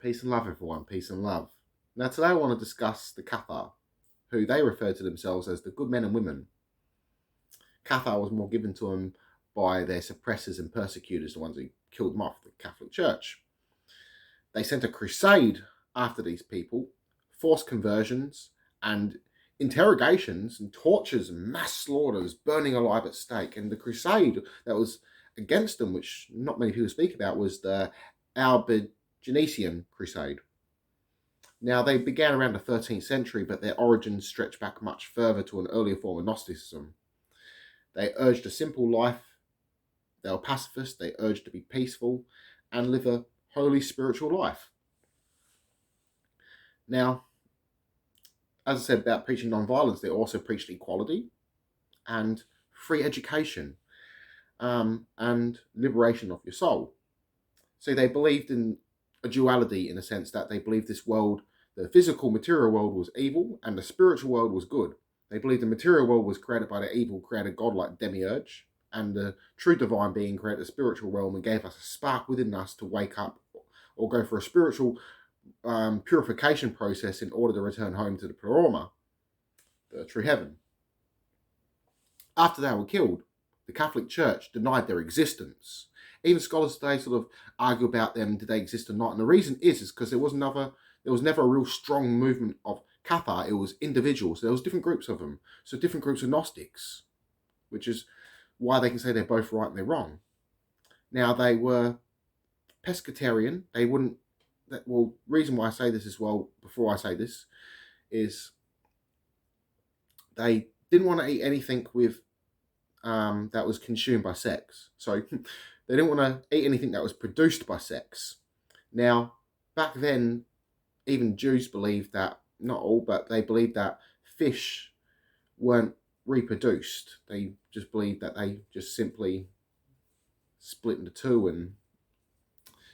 Peace and love, everyone. Peace and love. Now, today I want to discuss the Cathar, who they refer to themselves as the good men and women. Cathar was more given to them by their suppressors and persecutors, the ones who killed them off, the Catholic Church. They sent a crusade after these people, forced conversions and interrogations and tortures and mass slaughters, burning alive at stake. And the crusade that was against them, which not many people speak about, was the Albigensian Crusade. Now, they began around the 13th century, but their origins stretch back much further to an earlier form of Gnosticism. They urged a simple life. They were pacifists. They urged to be peaceful and live a holy spiritual life. Now, as I said about preaching non-violence, they also preached equality and free education and liberation of your soul. So they believed in a duality, in a sense that they believed this world, the physical material world, was evil and the spiritual world was good. They believed the material world was created by the evil created god like demiurge, and the true divine being created the spiritual realm and gave us a spark within us to wake up or go for a spiritual purification process in order to return home to the pleroma, the true heaven. After they were killed, the Catholic Church denied their existence. Even scholars today sort of argue about them, did they exist or not? And the reason is because there was never a real strong movement of Cathar. It was individuals. There was different groups of them. So different groups of Gnostics, which is why they can say they're both right and they're wrong. Now, they were pescatarian. They wouldn't, well, reason why I say this as well, before I say this, is they didn't want to eat anything with that was consumed by sex. So they didn't want to eat anything that was produced by sex. Now, back then, even Jews believed that, not all, but they believed that fish weren't reproduced. They just believed that they just simply split into two and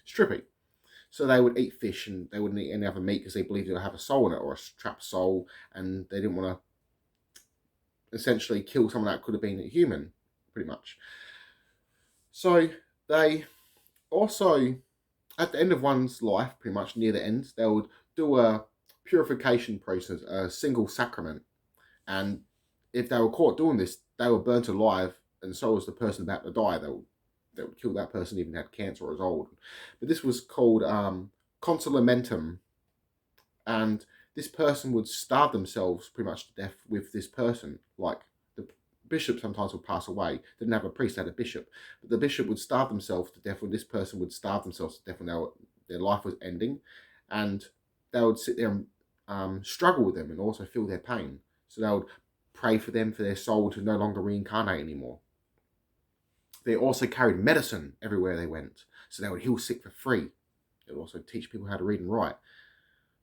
strip it. So they would eat fish and they wouldn't eat any other meat because they believed it would have a soul in it, or a trapped soul, and they didn't want to essentially kill someone that could have been a human, pretty much. So they also, at the end of one's life, pretty much near the end, they would do a purification process, a single sacrament. And if they were caught doing this, they were burnt alive, and so was the person about to die. They would kill that person even had cancer or was old. But this was called consolamentum, and this person would starve themselves pretty much to death with this person. Like the bishop sometimes would pass away, didn't have a priest, had a bishop, but the bishop would starve themselves to death, when this person would starve themselves to death when their life was ending, and they would sit there and struggle with them and also feel their pain. So they would pray for them, for their soul to no longer reincarnate anymore. They also carried medicine everywhere they went, so they would heal sick for free. They would also teach people how to read and write.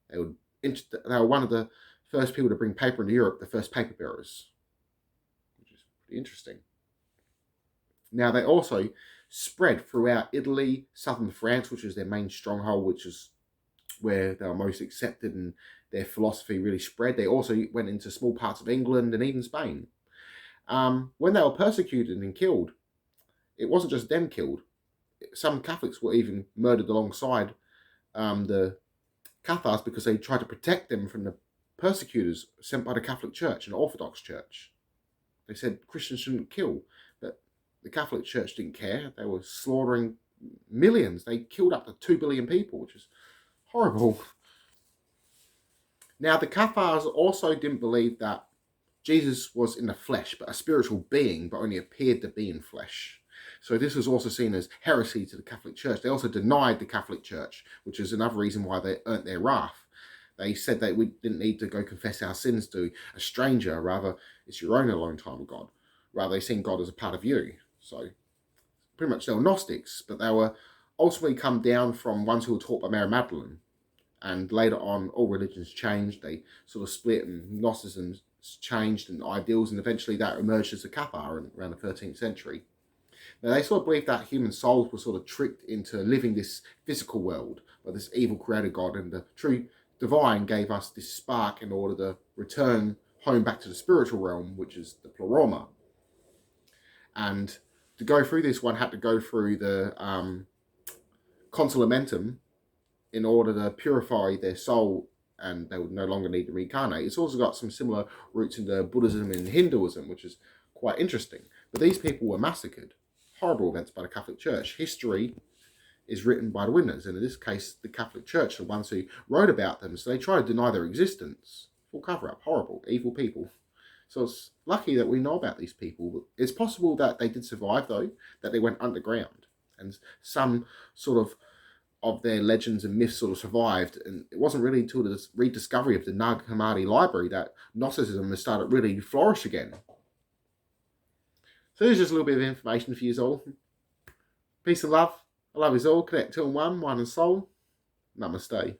They were one of the first people to bring paper into Europe, the first paper bearers, which is pretty interesting. Now, they also spread throughout Italy, southern France, which was their main stronghold, which is where they were most accepted and their philosophy really spread. They also went into small parts of England and even Spain. When they were persecuted and killed, it wasn't just them killed. Some Catholics were even murdered alongside the Cathars because they tried to protect them from the persecutors sent by the Catholic Church and Orthodox Church. They said Christians shouldn't kill, but the Catholic Church didn't care. They were slaughtering millions. They killed up to 2 billion people, which is horrible. Now, the Cathars also didn't believe that Jesus was in the flesh, but a spiritual being, but only appeared to be in flesh. So this was also seen as heresy to the Catholic Church. They also denied the Catholic Church, which is another reason why they earned their wrath. They said that we didn't need to go confess our sins to a stranger. Rather, it's your own alone time with God. Rather, they seen God as a part of you. So pretty much they were Gnostics, but they were ultimately come down from ones who were taught by Mary Magdalene. And later on, all religions changed. They sort of split, and Gnosticism changed, and ideals, and eventually that emerged as a Cathar around the 13th century. Now, they sort of believed that human souls were sort of tricked into living this physical world by this evil creator God, and the true divine gave us this spark in order to return home back to the spiritual realm, which is the pleroma. And to go through this, one had to go through the consolamentum in order to purify their soul, and they would no longer need to reincarnate. It's also got some similar roots into Buddhism and Hinduism, which is quite interesting. But these people were massacred. Horrible events by the Catholic Church. History is written by the winners, and in this case, the Catholic Church, the ones who wrote about them. So they try to deny their existence. Full cover-up. Horrible. Evil people. So it's lucky that we know about these people. It's possible that they did survive, though, that they went underground. And some sort of their legends and myths sort of survived. And it wasn't really until the rediscovery of the Nag Hammadi library that Gnosticism has started really flourish again. So there's just a little bit of information for you all. Peace and love. I love you all. Connect to one and soul. Namaste.